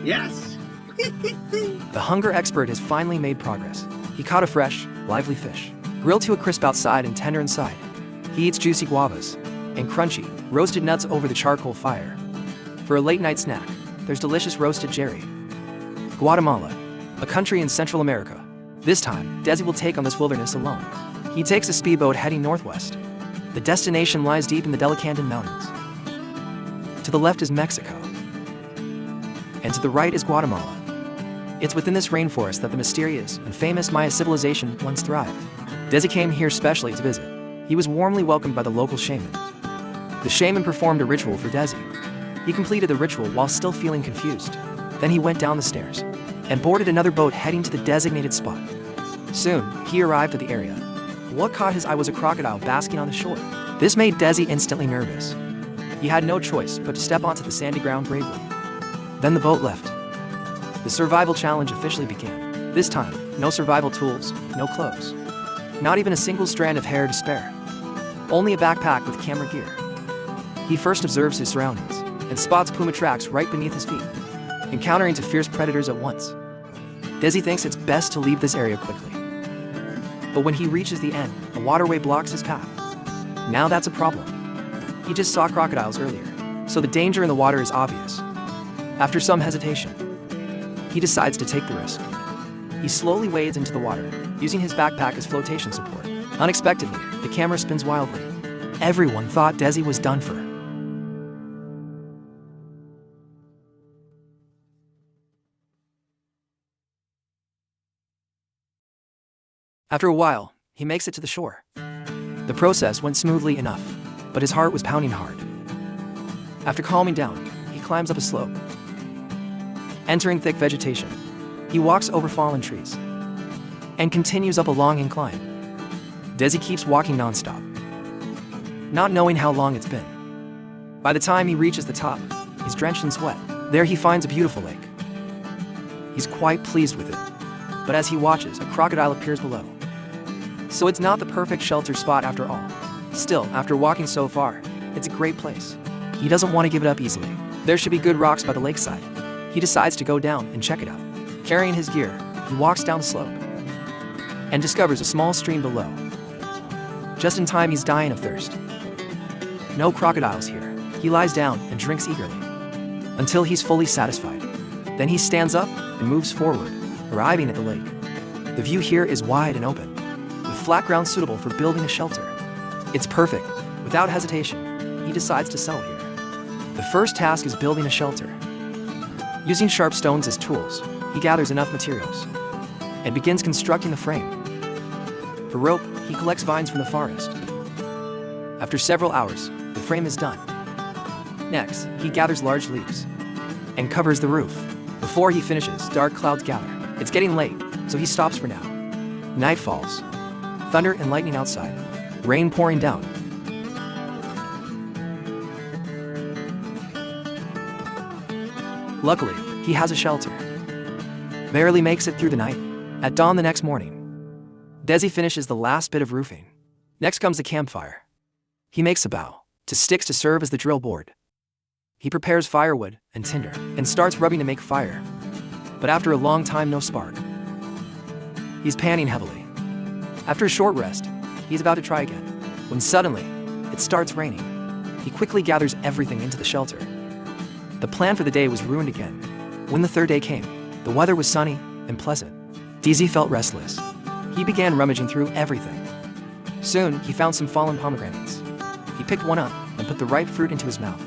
Yes! The hunger expert has finally made progress. He caught a fresh, lively fish, grilled to a crisp outside and tender inside. He eats juicy guavas and crunchy, roasted nuts over the charcoal fire. For a late-night snack, there's delicious roasted jerry. Guatemala, a country in Central America. This time, Desi will take on this wilderness alone. He takes a speedboat heading northwest. The destination lies deep in the Delicandan Mountains. To the left is Mexico, and to the right is Guatemala. It's within this rainforest that the mysterious and famous Maya civilization once thrived. Desi came here specially to visit. He was warmly welcomed by the local shaman. The shaman performed a ritual for Desi. He completed the ritual while still feeling confused. Then he went down the stairs and boarded another boat heading to the designated spot. Soon, he arrived at the area. What caught his eye was a crocodile basking on the shore. This made Desi instantly nervous. He had no choice but to step onto the sandy ground bravely. Then the boat left. The survival challenge officially began. This time, no survival tools, no clothes. Not even a single strand of hair to spare. Only a backpack with camera gear. He first observes his surroundings and spots puma tracks right beneath his feet, encountering two fierce predators at once. Desi thinks it's best to leave this area quickly. But when he reaches the end, a waterway blocks his path. Now that's a problem. He just saw crocodiles earlier, so the danger in the water is obvious. After some hesitation, he decides to take the risk. He slowly wades into the water, using his backpack as flotation support. Unexpectedly, the camera spins wildly. Everyone thought Desi was done for. After a while, he makes it to the shore. The process went smoothly enough, but his heart was pounding hard. After calming down, he climbs up a slope. Entering thick vegetation, he walks over fallen trees and continues up a long incline. Desi keeps walking nonstop, not knowing how long it's been. By the time he reaches the top, he's drenched in sweat. There he finds a beautiful lake. He's quite pleased with it, but as he watches, a crocodile appears below. So it's not the perfect shelter spot after all. Still, after walking so far, it's a great place. He doesn't want to give it up easily. There should be good rocks by the lakeside. He decides to go down and check it out. Carrying his gear, he walks down the slope and discovers a small stream below. Just in time, he's dying of thirst. No crocodiles here. He lies down and drinks eagerly until he's fully satisfied. Then he stands up and moves forward, arriving at the lake. The view here is wide and open, with flat ground suitable for building a shelter. It's perfect. Without hesitation, he decides to settle here. The first task is building a shelter. Using sharp stones as tools, he gathers enough materials and begins constructing the frame. For rope, he collects vines from the forest. After several hours, the frame is done. Next, he gathers large leaves and covers the roof. Before he finishes, dark clouds gather. It's getting late, so he stops for now. Night falls. Thunder and lightning outside. Rain pouring down. Luckily, he has a shelter. Barely makes it through the night. At dawn the next morning, Desi finishes the last bit of roofing. Next comes the campfire. He makes a bow to sticks to serve as the drill board. He prepares firewood and tinder and starts rubbing to make fire. But after a long time, no spark. He's panting heavily. After a short rest, he's about to try again, when suddenly, it starts raining. He quickly gathers everything into the shelter. The plan for the day was ruined again. When the third day came, the weather was sunny and pleasant. Desi felt restless. He began rummaging through everything. Soon, he found some fallen pomegranates. He picked one up and put the ripe fruit into his mouth.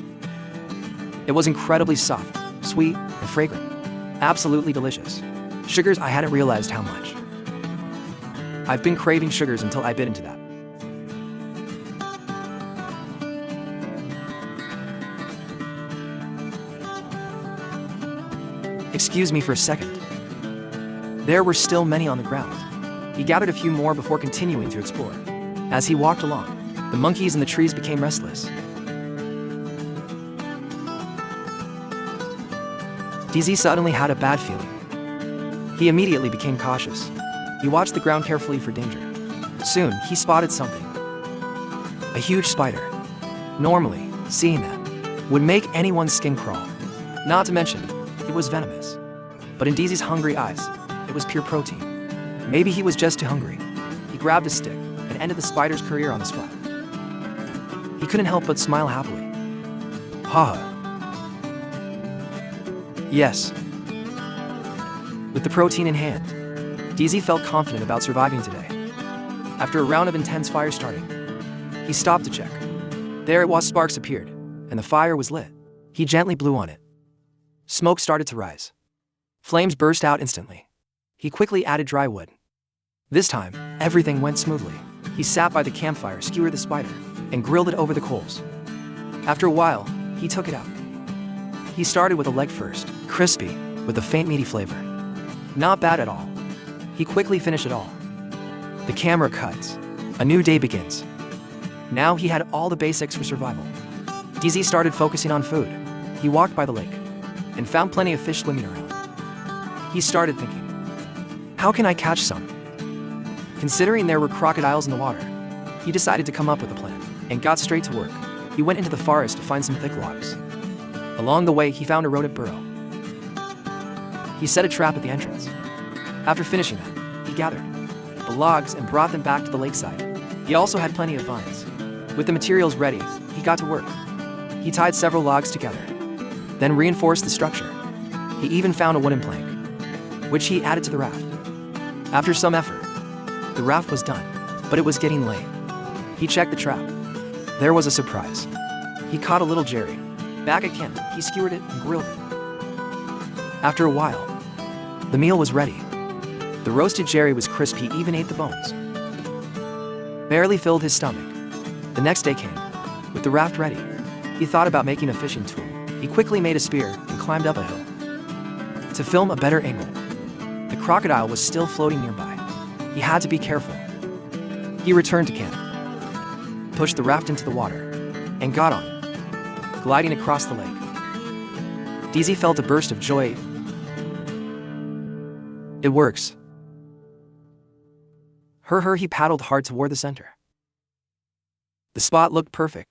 It was incredibly soft, sweet, and fragrant. Absolutely delicious. Sugars, I hadn't realized how much. I've been craving sugars until I bit into that. Excuse me for a second. There were still many on the ground. He gathered a few more before continuing to explore. As he walked along, the monkeys in the trees became restless. Desi suddenly had a bad feeling. He immediately became cautious. He watched the ground carefully for danger. Soon, he spotted something. A huge spider. Normally, seeing that would make anyone's skin crawl. Not to mention, It was venomous. But in Daisy's hungry eyes, it was pure protein. Maybe he was just too hungry. He grabbed a stick and ended the spider's career on the spot. He couldn't help but smile happily. Haha. Yes. With the protein in hand, Daisy felt confident about surviving today. After a round of intense fire starting, he stopped to check. There it was, sparks appeared, and the fire was lit. He gently blew on it. Smoke started to rise. Flames burst out instantly. He quickly added dry wood. This time, everything went smoothly. He sat by the campfire, skewered the spider, and grilled it over the coals. After a while, he took it out. He started with a leg first, crispy, with a faint meaty flavor. Not bad at all. He quickly finished it all. The camera cuts. A new day begins. Now he had all the basics for survival. DZ started focusing on food. He walked by the lake and found plenty of fish swimming around. He started thinking, how can I catch some? Considering there were crocodiles in the water, he decided to come up with a plan and got straight to work. He went into the forest to find some thick logs. Along the way, he found a rodent burrow. He set a trap at the entrance. After finishing that, he gathered the logs and brought them back to the lakeside. He also had plenty of vines. With the materials ready, he got to work. He tied several logs together, then reinforced the structure. He even found a wooden plank, which he added to the raft. After some effort, the raft was done, but it was getting late. He checked the trap. There was a surprise. He caught a little Jerry. Back at camp, he skewered it and grilled it. After a while, the meal was ready. The roasted Jerry was crispy, he even ate the bones. Barely filled his stomach. The next day came. With the raft ready, he thought about making a fishing tool. He quickly made a spear and climbed up a hill to film a better angle. The crocodile was still floating nearby. He had to be careful. He returned to camp, pushed the raft into the water, and got on, gliding across the lake. DZ felt a burst of joy. It works. He paddled hard toward the center. The spot looked perfect.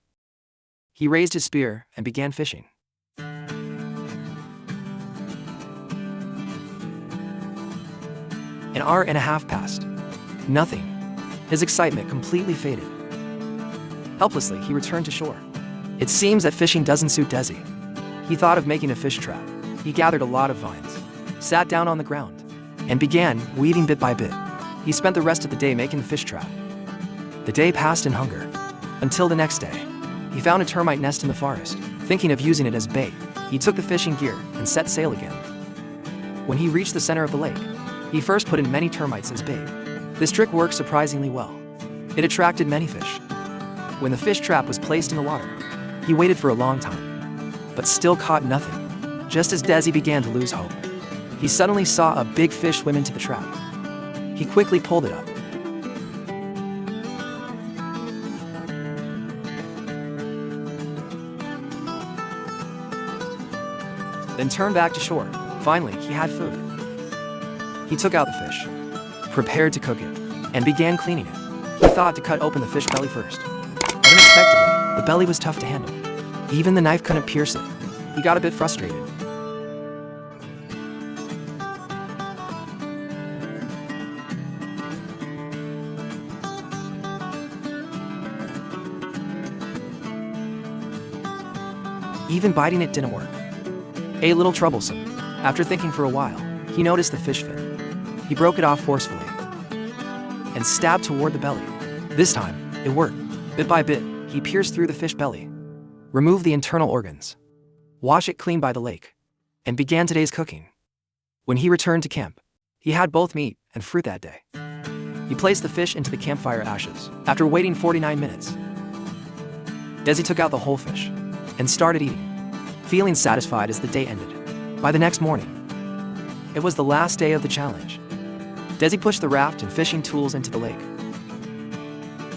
He raised his spear and began fishing. An hour and a half passed. Nothing. His excitement completely faded. Helplessly, he returned to shore. It seems that fishing doesn't suit Desi. He thought of making a fish trap. He gathered a lot of vines, sat down on the ground, and began weaving bit by bit. He spent the rest of the day making the fish trap. The day passed in hunger, until the next day. He found a termite nest in the forest. Thinking of using it as bait, he took the fishing gear and set sail again. When he reached the center of the lake, he first put in many termites as bait. This trick worked surprisingly well. It attracted many fish. When the fish trap was placed in the water, he waited for a long time, but still caught nothing. Just as Desi began to lose hope, he suddenly saw a big fish swim into the trap. He quickly pulled it up. Then turned back to shore. Finally, he had food. He took out the fish, prepared to cook it, and began cleaning it. He thought to cut open the fish belly first. But unexpectedly, the belly was tough to handle. Even the knife couldn't pierce it. He got a bit frustrated. Even biting it didn't work. A little troublesome. After thinking for a while, he noticed the fish fin. He broke it off forcefully and stabbed toward the belly. This time, it worked. Bit by bit, he pierced through the fish belly, removed the internal organs, washed it clean by the lake, and began today's cooking. When he returned to camp, he had both meat and fruit that day. He placed the fish into the campfire ashes. After waiting 49 minutes, Desi took out the whole fish and started eating, feeling satisfied as the day ended. By the next morning, it was the last day of the challenge. Desi pushed the raft and fishing tools into the lake.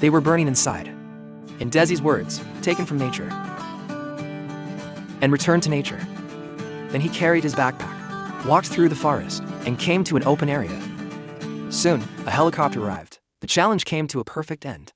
They were burning inside. In Desi's words, taken from nature, and returned to nature. Then he carried his backpack, walked through the forest, and came to an open area. Soon, a helicopter arrived. The challenge came to a perfect end.